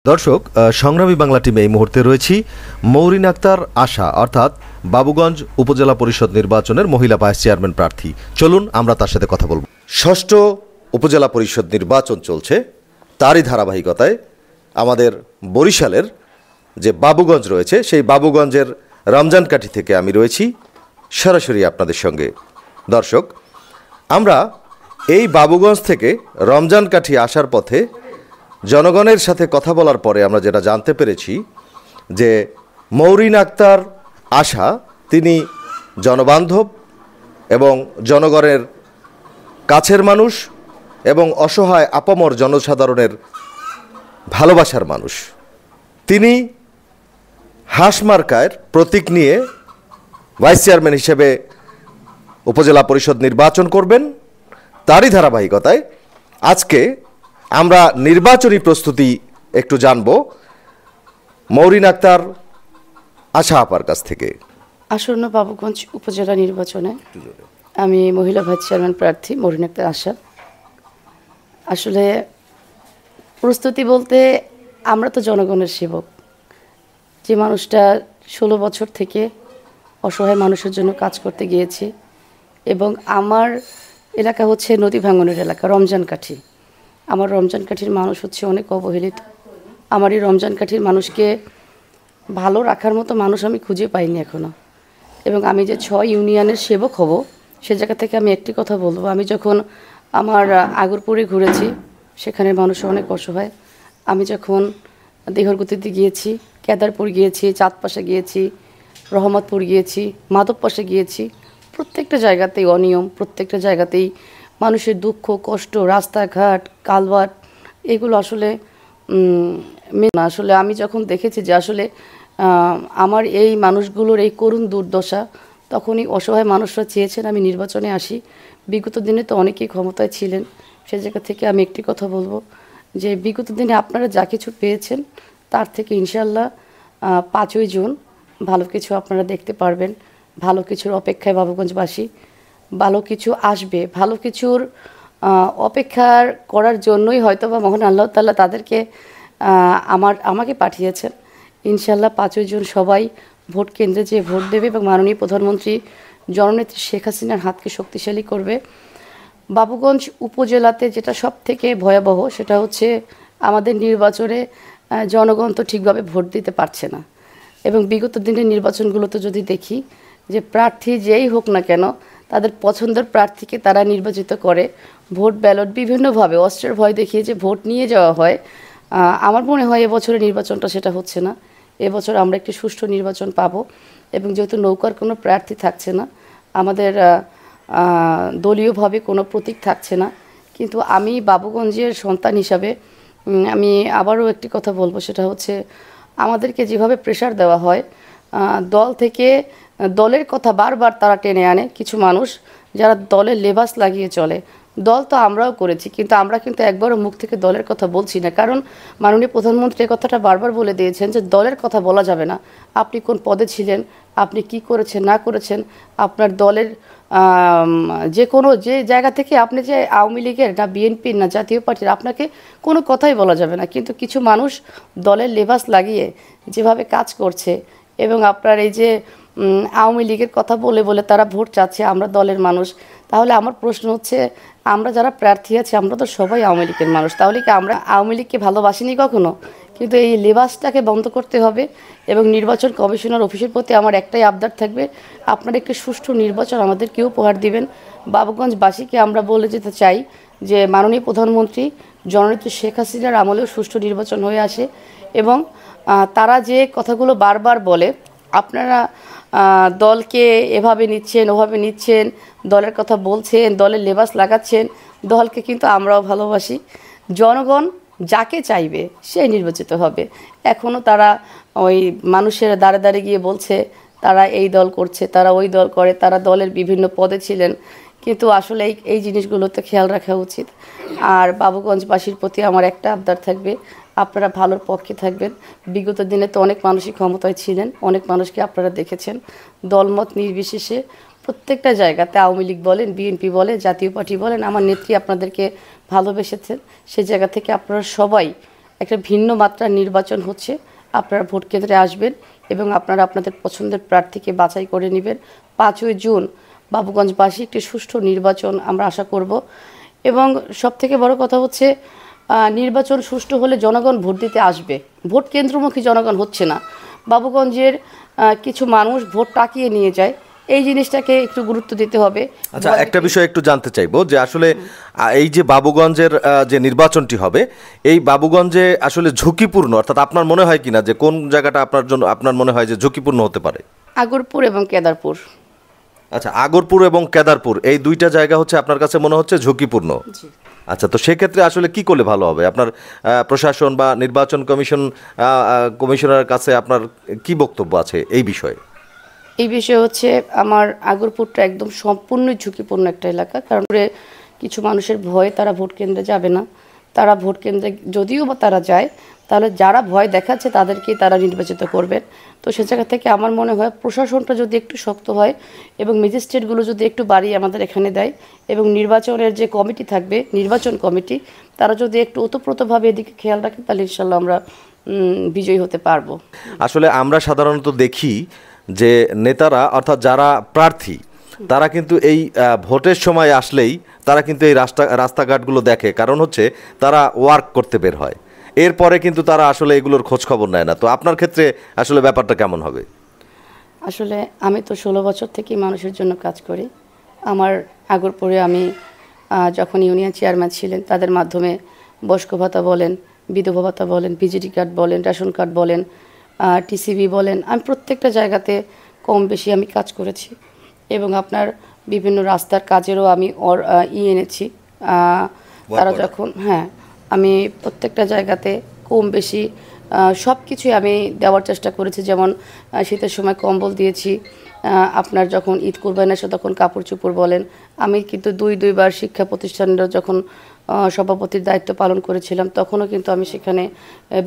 দর্শক, সংগ্রামী বাংলা টিমে এই মুহূর্তে রয়েছি মৌরিন আক্তার আশা, অর্থাৎ বাবুগঞ্জ উপজেলা পরিষদ নির্বাচনের মহিলা ভাইস চেয়ারম্যান প্রার্থী। চলুন আমরা তার সাথে কথা বলব। ষষ্ঠ উপজেলা পরিষদ নির্বাচন চলছে, তারই ধারাবাহিকতায় আমাদের বরিশালের যে বাবুগঞ্জ রয়েছে, সেই বাবুগঞ্জের রমজানকাঠি থেকে আমি রয়েছি সরাসরি আপনাদের সঙ্গে। দর্শক, আমরা এই বাবুগঞ্জ থেকে রমজানকাঠি আসার পথে জনগণের সাথে কথা বলার পরে আমরা যেটা জানতে পেরেছি যে মৌরিন আক্তার আশা তিনি জনবান্ধব এবং জনগণের কাছের মানুষ এবং অসহায় আপামর জনসাধারণের ভালোবাসার মানুষ। তিনি হাঁস মার্কার প্রতীক নিয়ে ভাইস চেয়ারম্যান হিসেবে উপজেলা পরিষদ নির্বাচন করবেন। তারই ধারাবাহিকতায় আজকে আমরা নির্বাচনী প্রস্তুতি একটু জানব মৌরিন আক্তার আশা আপার কাছ থেকে। আসন্ন বাবুগঞ্জ উপজেলা নির্বাচনে আমি মহিলা ভাইস চেয়ারম্যান প্রার্থী মৌরিন আক্তার আশা। আসলে প্রস্তুতি বলতে আমরা তো জনগণের সেবক। যে মানুষটা 16 বছর থেকে অসহায় মানুষের জন্য কাজ করতে গিয়েছি এবং আমার এলাকা হচ্ছে নদী ভাঙনের এলাকা রমজানকাঠি। আমার রমজানকাঠির মানুষ হচ্ছে অনেক অবহেলিত। আমার এই রমজানকাঠির মানুষকে ভালো রাখার মতো মানুষ আমি খুঁজে পাইনি এখনও। এবং আমি যে 6 ইউনিয়নের সেবক হব, সে জায়গা থেকে আমি একটি কথা বলবো, আমি যখন আমার আগরপুরে ঘুরেছি সেখানে মানুষ অনেক অসহায়। আমি যখন দেহরগতিতে গিয়েছি, কেদারপুর গিয়েছি, চাঁদপাশে গিয়েছি, রহমতপুর গিয়েছি, মাধবপাশে গিয়েছি, প্রত্যেকটা জায়গাতেই অনিয়ম, প্রত্যেকটা জায়গাতেই মানুষের দুঃখ কষ্ট, রাস্তাঘাট কালভার্ট, এগুলো আসলে আসলে আমি যখন দেখেছি যে আসলে আমার এই মানুষগুলোর এই করুণ দুর্দশা, তখনই অসহায় মানুষরা চেয়েছেন আমি নির্বাচনে আসি। বিগত দিনে তো অনেকেই ক্ষমতায় ছিলেন, সে জায়গা থেকে আমি একটি কথা বলবো যে বিগত দিনে আপনারা যা কিছু পেয়েছেন তার থেকে ইনশাল্লাহ 5ই জুন ভালো কিছু আপনারা দেখতে পারবেন। ভালো কিছুর অপেক্ষায় বাবুগঞ্জবাসী, ভালো কিছু আসবে, ভালো কিছুর অপেক্ষার করার জন্যই হয়তো বা মহান আল্লাহ তাআলা তাদেরকে আমাকে পাঠিয়েছেন। ইনশাল্লাহ 5ই জুন সবাই ভোট কেন্দ্রে যেয়ে ভোট দেবে এবং মাননীয় প্রধানমন্ত্রী জননেত্রী শেখ হাসিনার হাতকে শক্তিশালী করবে। বাবুগঞ্জ উপজেলাতে যেটা সব থেকে ভয়াবহ সেটা হচ্ছে আমাদের নির্বাচনে জনগণ তো ঠিকভাবে ভোট দিতে পারছে না। এবং বিগত দিনের নির্বাচনগুলোতে যদি দেখি যে প্রার্থী যেই হোক না কেন তাদের পছন্দের প্রার্থীকে তারা নির্বাচিত করে, ভোট ব্যালট বিভিন্নভাবে অস্ত্রের ভয় দেখিয়ে যে ভোট নিয়ে যাওয়া হয়। আমার মনে হয় এবছরের নির্বাচনটা সেটা হচ্ছে না। এবছর আমরা একটি সুষ্ঠু নির্বাচন পাব এবং যেহেতু নৌকার কোনো প্রার্থী থাকছে না, আমাদের দলীয়ভাবে কোনো প্রতীক থাকছে না, কিন্তু আমি বাবুগঞ্জের সন্তান হিসাবে আমি আবারও একটি কথা বলবো, সেটা হচ্ছে আমাদেরকে যেভাবে প্রেশার দেওয়া হয়, দল থেকে দলের কথা বারবার তারা টেনে আনে কিছু মানুষ যারা দলের লেবাস লাগিয়ে চলে। দল তো আমরাও করেছি, কিন্তু আমরা কিন্তু একবারও মুখ থেকে দলের কথা বলছি না, কারণ মাননীয় প্রধানমন্ত্রী কথাটা বারবার বলে দিয়েছেন যে দলের কথা বলা যাবে না। আপনি কোন পদে ছিলেন, আপনি কি করেছেন না করেছেন, আপনার দলের যে কোনো যে জায়গা থেকে আপনি যে আওয়ামী লীগের না বিএনপির না জাতীয় পার্টির, আপনাকে কোনো কথাই বলা যাবে না। কিন্তু কিছু মানুষ দলের লেবাস লাগিয়ে যেভাবে কাজ করছে এবং আপনার এই যে আওয়ামী লীগের কথা বলে বলে তারা ভোট চাচ্ছে, আমরা দলের মানুষ। তাহলে আমার প্রশ্ন হচ্ছে, আমরা যারা প্রার্থী আছি আমরা তো সবাই আওয়ামী লীগের মানুষ, তাহলে কি আমরা আওয়ামী লীগকে ভালোবাসিনি কখনো? কিন্তু এই লেবাসটাকে বন্ধ করতে হবে এবং নির্বাচন কমিশনার অফিসের প্রতি আমার একটাই আবদার থাকবে, আপনারা একটি সুষ্ঠু নির্বাচন আমাদেরকে উপহার দিবেন। বাবুগঞ্জবাসীকে আমরা বলে যেতে চাই যে মাননীয় প্রধানমন্ত্রী জননেত্রী শেখ হাসিনার আমলেও সুষ্ঠু নির্বাচন হয়ে আসে এবং তারা যে কথাগুলো বারবার বলে, আপনারা দলকে এভাবে নিচ্ছেন ওভাবে নিচ্ছেন, দলের কথা বলছেন, দলের লেবাস লাগাচ্ছেন, দলকে কিন্তু আমরাও ভালোবাসি। জনগণ যাকে চাইবে সে নির্বাচিত হবে। এখনও তারা ওই মানুষের দাঁড়ে দাঁড়িয়ে গিয়ে বলছে তারা এই দল করছে, তারা ওই দল করে, তারা দলের বিভিন্ন পদে ছিলেন, কিন্তু আসলে এই জিনিসগুলোতে খেয়াল রাখা উচিত। আর বাবুগঞ্জবাসীর প্রতি আমার একটা আবদার থাকবে, আপনারা ভালোর পক্ষে থাকবেন। বিগত দিনে তো অনেক মানুষই ক্ষমতায় ছিলেন, অনেক মানুষকে আপনারা দেখেছেন, দলমত নির্বিশেষে প্রত্যেকটা জায়গাতে আওয়ামী লীগ বলেন, বিএনপি বলেন, জাতীয় পার্টি বলেন, আমার নেত্রী আপনাদেরকে ভালোবেসেছেন। সে জায়গা থেকে আপনারা সবাই একটা ভিন্ন মাত্রার নির্বাচন হচ্ছে। আপনারা ভোট কেন্দ্রে আসবেন এবং আপনারা আপনাদের পছন্দের প্রার্থীকে বাছাই করে নেবেন। 5ই জুন বাবুগঞ্জবাসী একটি সুষ্ঠু নির্বাচন আমরা আশা করব। এবং সবথেকে বড় কথা হচ্ছে নির্বাচন সুষ্ঠু হলে জনগণ ভোট দিতে আসবে। ভোট কেন্দ্রমুখী জনগণ হচ্ছে না। বাবুগঞ্জের কিছু মানুষ ভোট টাকিয়ে নিয়ে যায়, এই জিনিসটাকে একটু গুরুত্ব দিতে হবে। আচ্ছা, একটা বিষয় একটু জানতে চাইবো যে আসলে এই যে বাবুগঞ্জের যে নির্বাচনটি হবে, এই বাবুগঞ্জে আসলে ঝুঁকিপূর্ণ, অর্থাৎ আপনার মনে হয় কিনা যে কোন জায়গাটা আপনার জন্য আপনার মনে হয় যে ঝুঁকিপূর্ণ হতে পারে? আগরপুর এবং কেদারপুর। আচ্ছা, আগরপুর এবং কেদারপুর এই দুইটা জায়গা হচ্ছে আপনার কাছে মনে হচ্ছে ঝুঁকিপূর্ণ। আচ্ছা, তো সেক্ষেত্রে আসলে কি করলে ভালো হবে? আপনার প্রশাসন বা নির্বাচন কমিশনারের কাছে আপনার কি বক্তব্য আছে এই বিষয়ে? এই বিষয় হচ্ছে আমার আগরপুরটা একদম সম্পূর্ণ ঝুঁকিপূর্ণ একটা এলাকা, কারণ কিছু মানুষের ভয়ে তারা ভোট কেন্দ্রে যাবে না। তারা ভোট কেন্দ্রে যদিও বা তারা যায়, তাহলে যারা ভয় দেখাচ্ছে তাদেরকেই তারা নির্বাচিত করবেন। তো সে জায়গা থেকে আমার মনে হয় প্রশাসনটা যদি একটু শক্ত হয় এবং ম্যাজিস্ট্রেটগুলো যদি একটু বাড়িয়ে আমাদের এখানে দেয় এবং নির্বাচনের যে কমিটি থাকবে, নির্বাচন কমিটি, তারা যদি একটু ওতপ্রোতভাবে এদিকে খেয়াল রাখে, তাহলে ইনশাল্লাহ আমরা বিজয়ী হতে পারবো। আসলে আমরা সাধারণত দেখি যে নেতারা, অর্থাৎ যারা প্রার্থী, তারা কিন্তু এই ভোটের সময় আসলেই তারা কিন্তু এই রাস্তাঘাটগুলো দেখে, কারণ হচ্ছে তারা ওয়ার্ক করতে বের হয়, এরপরে কিন্তু তারা আসলে এগুলোর খোঁজ খবর নেয় না। তো আপনার ক্ষেত্রে আসলে ব্যাপারটা কেমন হবে? আসলে আমি তো 16 বছর থেকেই মানুষের জন্য কাজ করি। আমার আগরপুরে আমি যখন ইউনিয়ন চেয়ারম্যান ছিলেন, তাদের মাধ্যমে বয়স্ক ভাতা বলেন, বিধবা ভাতা বলেন, ভিজিটি কার্ড বলেন, রেশন কার্ড বলেন, টিসিবি বলেন, আমি প্রত্যেকটা জায়গাতে কম বেশি আমি কাজ করেছি। এবং আপনার বিভিন্ন রাস্তার কাজেরও আমি এনেছি। তারা যখন আমি প্রত্যেকটা জায়গাতে কম বেশি সব কিছুই আমি দেওয়ার চেষ্টা করেছি। যেমন শীতের সময় কম্বল দিয়েছি, আপনার যখন ঈদ কুরবানি আসে তখন কাপড় চোপড় বলেন। আমি কিন্তু দুইবার শিক্ষা প্রতিষ্ঠানের যখন সভাপতির দায়িত্ব পালন করেছিলাম, তখনও কিন্তু আমি সেখানে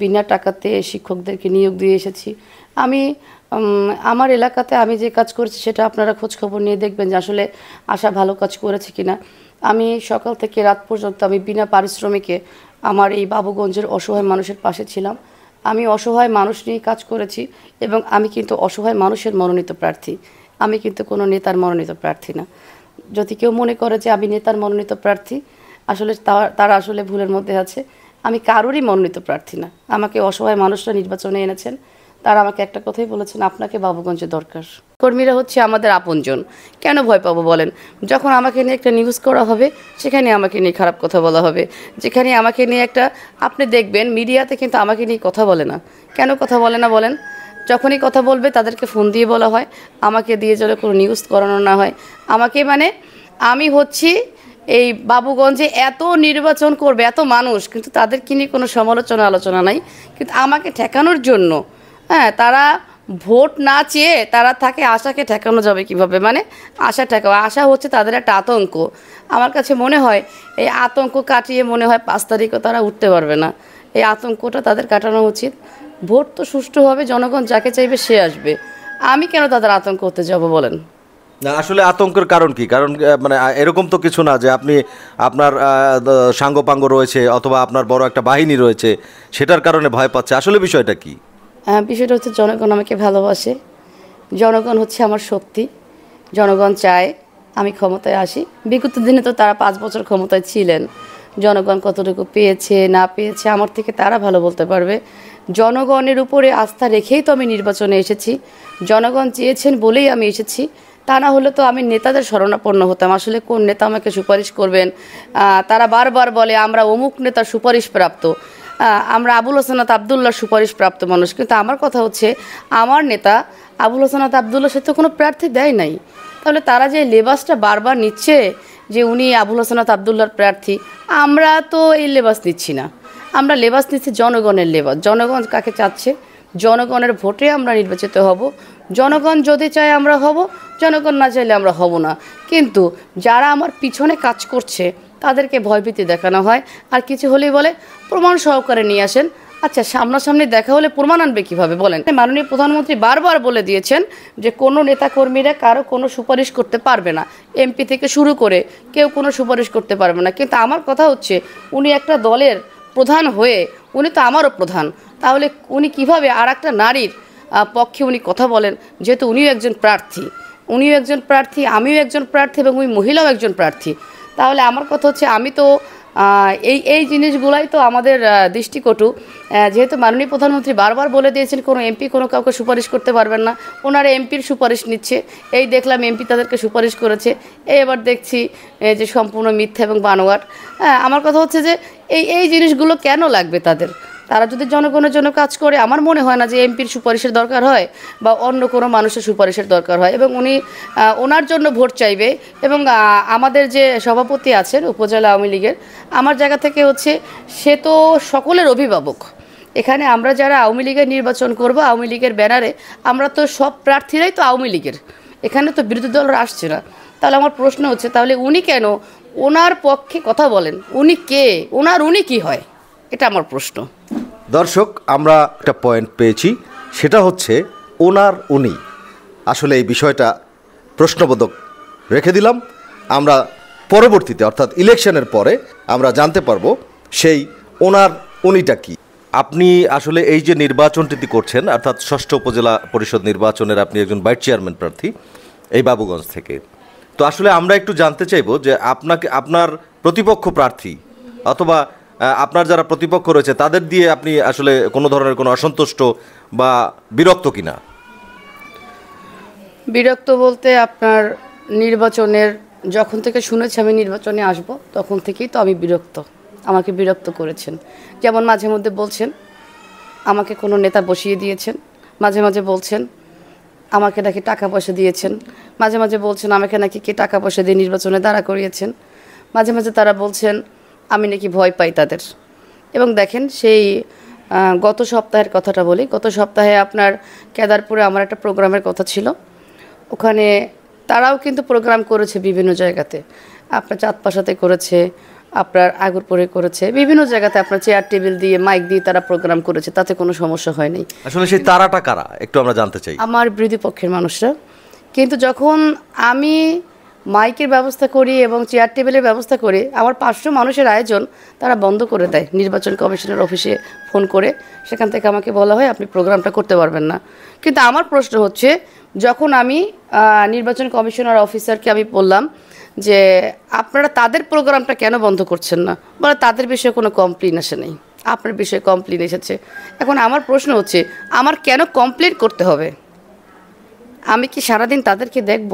বিনা টাকাতে শিক্ষকদেরকে নিয়োগ দিয়ে এসেছি। আমি আমার এলাকাতে আমি যে কাজ করেছি সেটা আপনারা খোঁজ খবর নিয়ে দেখবেন যে আসলে আশা ভালো কাজ করেছে কিনা। আমি সকাল থেকে রাত পর্যন্ত আমি বিনা পারিশ্রমিকে আমার এই বাবুগঞ্জের অসহায় মানুষের পাশে ছিলাম। আমি অসহায় মানুষ নিয়ে কাজ করেছি এবং আমি কিন্তু অসহায় মানুষের মনোনীত প্রার্থী। আমি কিন্তু কোনো নেতার মনোনীত প্রার্থী না। যদি কেউ মনে করে যে আমি নেতার মনোনীত প্রার্থী, আসলে তারা আসলে ভুলের মধ্যে আছে। আমি কারোরই মনোনীত প্রার্থী না। আমাকে অসহায় মানুষরা নির্বাচনে এনেছেন, তারা আমাকে একটা কথাই বলেছেন, আপনাকে বাবুগঞ্জে দরকার। কর্মীরা হচ্ছে আমাদের আপনজন, কেন ভয় পাবো বলেন? যখন আমাকে নিয়ে একটা নিউজ করা হবে, সেখানে আমাকে নিয়ে খারাপ কথা বলা হবে। যেখানে আমাকে নিয়ে একটা, আপনি দেখবেন মিডিয়াতে কিন্তু আমাকে নিয়ে কথা বলে না। কেন কথা বলে না বলেন? যখনই কথা বলবে তাদেরকে ফোন দিয়ে বলা হয়, আমাকে দিয়ে যেন কোনো নিউজ করানো না হয়। আমাকে আমি হচ্ছি এই বাবুগঞ্জে এত নির্বাচন করবে এত মানুষ, কিন্তু তাদেরকে নিয়ে কোনো আলোচনা নাই। কিন্তু আমাকে ঠেকানোর জন্য তারা ভোট না চেয়ে তারা থাকে আশাকে ঠেকানো যাবে কিভাবে, আশা ঠেকাও। আশা হচ্ছে তাদের একটা আতঙ্ক। আমার কাছে মনে হয় এই আতঙ্ক কাটিয়ে মনে হয় 5 তারিখও তারা উঠতে পারবে না। এই আতঙ্কটা তাদের কাটানো উচিত। ভোট তো সুষ্ঠু হবে, জনগণ যাকে চাইবে সে আসবে। আমি কেন তাদের আতঙ্ক হতে যাব বলেন? না, আসলে আতঙ্কের কারণ কি? কারণ এরকম তো কিছু না যে আপনার সাঙ্গপাঙ্গ রয়েছে অথবা আপনার বড় একটা বাহিনী রয়েছে, সেটার কারণে ভয় পাচ্ছে। আসলে বিষয়টা কি? বিষয়টা হচ্ছে জনগণ আমাকে ভালোবাসে, জনগণ হচ্ছে আমার শক্তি। জনগণ চায় আমি ক্ষমতায় আসি। বিগত দিনে তো তারা 5 বছর ক্ষমতায় ছিলেন। জনগণ কতটুকু পেয়েছে না পেয়েছে আমার থেকে তারা ভালো বলতে পারবে। জনগণের উপরে আস্থা রেখেই তো আমি নির্বাচনে এসেছি। জনগণ চেয়েছেন বলেই আমি এসেছি। তা না হলে তো আমি নেতাদের শরণাপন্ন হতাম। আসলে কোন নেতা আমাকে সুপারিশ করবেন? তারা বারবার বলে আমরা অমুক নেতার সুপারিশ প্রাপ্ত, আমরা আবুল হাসনাত আবদুল্লাহর সুপারিশ প্রাপ্ত মানুষ। কিন্তু আমার কথা হচ্ছে আমার নেতা আবুল হাসনাত আবদুল্লাহ সে তো কোনো প্রার্থী দেয় নাই। তাহলে তারা যে লেবাসটা বারবার নিচ্ছে যে উনি আবুল হাসনাত আবদুল্লাহর প্রার্থী, আমরা তো এই লেবাস নিচ্ছি না। আমরা লেবাস নিচ্ছি জনগণের লেবাস। জনগণ কাকে চাচ্ছে? জনগণের ভোটে আমরা নির্বাচিত হব। জনগণ যদি চায় আমরা হব, জনগণ না চাইলে আমরা হব না। কিন্তু যারা আমার পিছনে কাজ করছে তাদেরকে ভয়ভীতি দেখানো হয়, আর কিছু হলেই বলে প্রমাণ সহকারে নিয়ে আসেন। আচ্ছা, সামনাসামনি দেখা হলে প্রমাণ আনবে কীভাবে বলেন? মাননীয় প্রধানমন্ত্রী বারবার বলে দিয়েছেন যে কোনো নেতাকর্মীরা কারো কোনো সুপারিশ করতে পারবে না, এমপি থেকে শুরু করে কেউ কোনো সুপারিশ করতে পারবে না। কিন্তু আমার কথা হচ্ছে উনি একটা দলের প্রধান হয়ে উনি তো আমারও প্রধান, তাহলে উনি কিভাবে আর একটা নারীর পক্ষে উনি কথা বলেন, যেহেতু উনিও একজন প্রার্থী, আমিও একজন প্রার্থী এবং ওই মহিলাও একজন প্রার্থী। তাহলে আমার কথা হচ্ছে আমি তো এই জিনিসগুলাই তো আমাদের দৃষ্টিকটু। যেহেতু মাননীয় প্রধানমন্ত্রী বারবার বলে দিয়েছেন কোনো এমপি কোনো কাউকে সুপারিশ করতে পারবেন না, ওনারা এমপির সুপারিশ নিচ্ছে। এই দেখলাম এমপি তাদেরকে সুপারিশ করেছে, এবার দেখছি যে সম্পূর্ণ মিথ্যা এবং বানোয়াট। আমার কথা হচ্ছে যে এই জিনিসগুলো কেন লাগবে তাদের? তারা যদি জনগণের জন্য কাজ করে, আমার মনে হয় না যে এমপির সুপারিশের দরকার হয় বা অন্য কোনো মানুষের সুপারিশের দরকার হয়। এবং উনি ওনার জন্য ভোট চাইবে। এবং আমাদের যে সভাপতি আছেন উপজেলা আওয়ামী লীগের, আমার জায়গা থেকে হচ্ছে সে তো সকলের অভিভাবক। এখানে আমরা যারা আওয়ামী লীগের নির্বাচন করব, আওয়ামী লীগের ব্যানারে, আমরা তো সব প্রার্থীরাই তো আওয়ামী লীগের, এখানে তো বিরোধী দলরা আসছে না। তাহলে আমার প্রশ্ন হচ্ছে, তাহলে উনি কেন ওনার পক্ষে কথা বলেন? উনি কে? উনি কি হয়? এটা আমার প্রশ্ন। দর্শক, আমরা একটা পয়েন্ট পেয়েছি, সেটা হচ্ছে উনি। আসলে এই বিষয়টা প্রশ্নবোধক রেখে দিলাম। আমরা পরবর্তীতে অর্থাৎ ইলেকশনের পরে আমরা জানতে পারবো সেই উনিটা কি। আপনি আসলে এই যে নির্বাচনটি করছেন, অর্থাৎ 6ষ্ঠ উপজেলা পরিষদ নির্বাচনের আপনি একজন ভাইস চেয়ারম্যান প্রার্থী এই বাবুগঞ্জ থেকে। তো আসলে আমরা একটু জানতে চাইবো যে আপনার প্রতিপক্ষ প্রার্থী অথবা আপনার যারা প্রতিপক্ষ রয়েছে তাদের দিয়ে আপনি আসলে কোনো ধরনের কোনো অসন্তুষ্ট বা বিরক্ত কিনা? বিরক্ত বলতে আপনার নির্বাচনের যখন থেকে শুনেছি আমি নির্বাচনে আসব তখন থেকেই তো আমি বিরক্ত। আমাকে বিরক্ত করেছেন। যেমন মাঝে মধ্যে বলছেন আমাকে কোনো নেতা বসিয়ে দিয়েছেন, মাঝে মাঝে বলছেন আমাকে নাকি টাকা পয়সা দিয়েছেন, মাঝে মাঝে বলছেন আমাকে নাকি কে টাকা পয়সা দিয়ে নির্বাচনে দাঁড়া করিয়েছেন, মাঝে মাঝে তারা বলছেন আমি নাকি ভয় পাই তাদের। এবং দেখেন সেই গত সপ্তাহের কথাটা বলি, গত সপ্তাহে আপনার কেদারপুরে আমার একটা প্রোগ্রামের কথা ছিল, ওখানে তারাও কিন্তু প্রোগ্রাম করেছে বিভিন্ন জায়গাতে, আপনার চাঁদপাশাতে করেছে, আপনার আগরপুরে করেছে, বিভিন্ন জায়গাতে আপনার চেয়ার টেবিল দিয়ে মাইক দিয়ে তারা প্রোগ্রাম করেছে, তাতে কোনো সমস্যা হয়নি। আসলে সেই তারাটা কারা একটু আমরা জানতে চাই। আমার বিরোধী পক্ষের মানুষরা। কিন্তু যখন আমি মাইকের ব্যবস্থা করি এবং চেয়ার টেবিলের ব্যবস্থা করি, আমার 500 মানুষের আয়োজন তারা বন্ধ করে দেয়। নির্বাচন কমিশনের অফিসে ফোন করে সেখান থেকে আমাকে বলা হয় আপনি প্রোগ্রামটা করতে পারবেন না। কিন্তু আমার প্রশ্ন হচ্ছে, যখন আমি নির্বাচন কমিশনার অফিসারকে আমি বললাম যে আপনারা তাদের প্রোগ্রামটা কেন বন্ধ করছেন না, বলে তাদের বিষয়ে কোনো কমপ্লেন আসে নেই, আপনার বিষয়ে কমপ্লেন এসেছে। এখন আমার প্রশ্ন হচ্ছে আমার কেন কমপ্লেন করতে হবে? আমি কি সারাদিন তাদেরকে দেখব?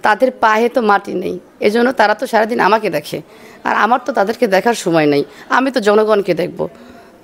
তাদের পায়ে তো মাটি নেই, এজন্য তারা তো সারাদিন আমাকে দেখে, আর আমার তো তাদেরকে দেখার সময় নেই। আমি তো জনগণকে দেখব।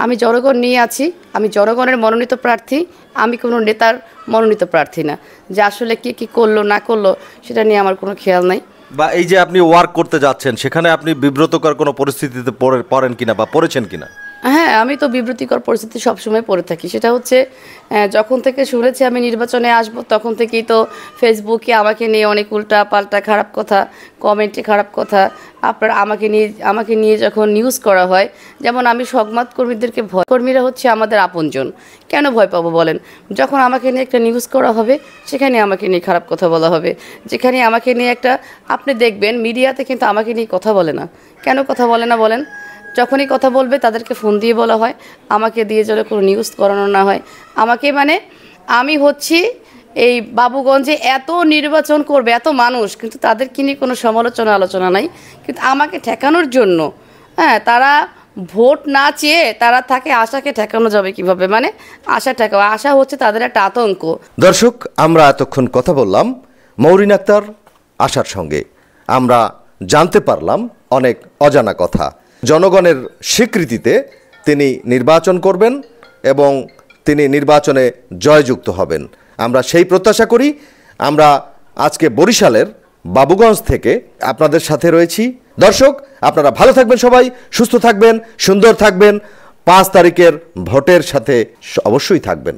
আমি জনগণ নিয়ে আছি, আমি জনগণের মনোনীত প্রার্থী, আমি কোনো নেতার মনোনীত প্রার্থী না। যে আসলে কি করলো না করলো সেটা নিয়ে আমার কোনো খেয়াল নাই। বা এই যে আপনি ওয়ার্ক করতে যাচ্ছেন সেখানে আপনি বিব্রতকর কোনো পরিস্থিতিতে পড়েন কিনা বা পড়েছেন কিনা? হ্যাঁ, আমি তো বিব্রতিকর পরিস্থিতি সবসময় পড়ে থাকি। সেটা হচ্ছে যখন থেকে শুনেছি আমি নির্বাচনে আসব তখন থেকেই তো ফেসবুকে আমাকে নিয়ে অনেক উল্টা পাল্টা খারাপ কথা, কমেন্টে খারাপ কথা, আপনার আমাকে নিয়ে যখন নিউজ করা হয়, যেমন আমি সংবাদকর্মীদেরকে কর্মীরা হচ্ছে আমাদের আপনজন, কেন ভয় পাবো বলেন? যখন আমাকে নিয়ে একটা নিউজ করা হবে সেখানে আমাকে নিয়ে খারাপ কথা বলা হবে, যেখানে আমাকে নিয়ে একটা, আপনি দেখবেন মিডিয়াতে কিন্তু আমাকে নিয়ে কথা বলে না। কেন কথা বলে না বলেন? যখনই কথা বলবে তাদেরকে ফোন দিয়ে বলা হয়, আমাকে দিয়ে যেন কোনো নিউজ করানো না হয়। আমাকে মানে আমি হচ্ছি এই বাবুগঞ্জে এত নির্বাচন করবে এত মানুষ, কিন্তু তাদেরকে নিয়ে কোনো আলোচনা নাই। কিন্তু আমাকে ঠেকানোর জন্য, তারা ভোট না চেয়ে তারা থাকে, আশাকে ঠেকানো যাবে কিভাবে? মানে আশা হচ্ছে তাদের একটা আতঙ্ক। দর্শক, আমরা এতক্ষণ কথা বললাম মৌরিন আক্তার আশার সঙ্গে। আমরা জানতে পারলাম অনেক অজানা কথা। জনগণের স্বীকৃতিতে তিনি নির্বাচন করবেন এবং তিনি নির্বাচনে জয়যুক্ত হবেন, আমরা সেই প্রত্যাশা করি। আমরা আজকে বরিশালের বাবুগঞ্জ থেকে আপনাদের সাথে রয়েছি। দর্শক, আপনারা ভালো থাকবেন, সবাই সুস্থ থাকবেন, সুন্দর থাকবেন, 5 তারিখের ভোটের সাথে অবশ্যই থাকবেন।